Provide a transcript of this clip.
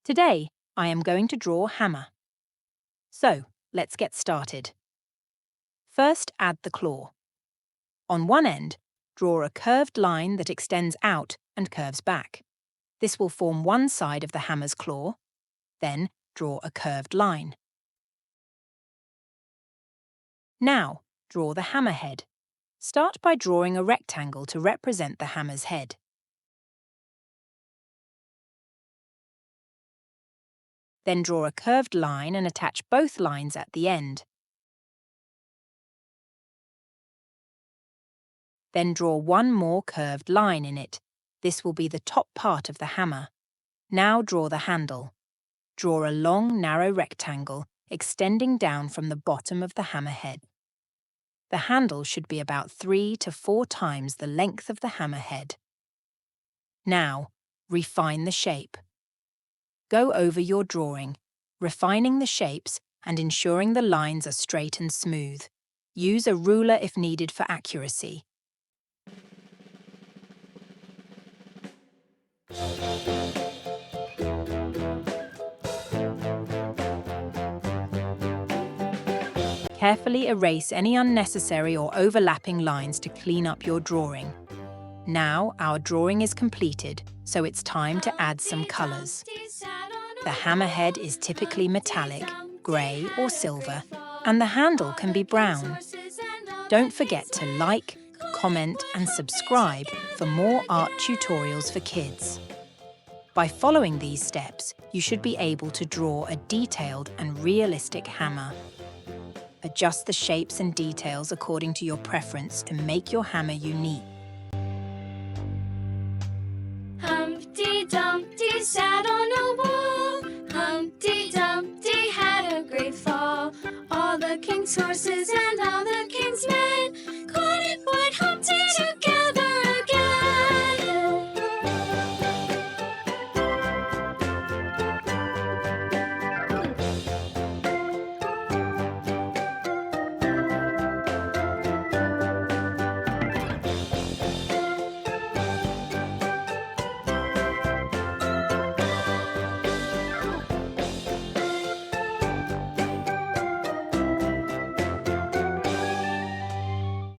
Today, I am going to draw a hammer. So, let's get started. First, add the claw. On one end, draw a curved line that extends out and curves back. This will form one side of the hammer's claw. Then, draw a curved line. Now, draw the hammer head. Start by drawing a rectangle to represent the hammer's head. Then draw a curved line and attach both lines at the end. Then draw one more curved line in it. This will be the top part of the hammer. Now draw the handle. Draw a long, narrow rectangle extending down from the bottom of the hammer head. The handle should be about 3 to 4 times the length of the hammer head. Now, refine the shape. Go over your drawing, refining the shapes and ensuring the lines are straight and smooth. Use a ruler if needed for accuracy. Carefully erase any unnecessary or overlapping lines to clean up your drawing. Now our drawing is completed, so it's time to add some colours. The hammerhead is typically metallic, grey or silver, and the handle can be brown. Don't forget to like, comment and subscribe for more art tutorials for kids. By following these steps, you should be able to draw a detailed and realistic hammer. Adjust the shapes and details according to your preference to make your hammer unique. Humpty Dumpty sat on a wall. Humpty Dumpty had a great fall. All the king's horses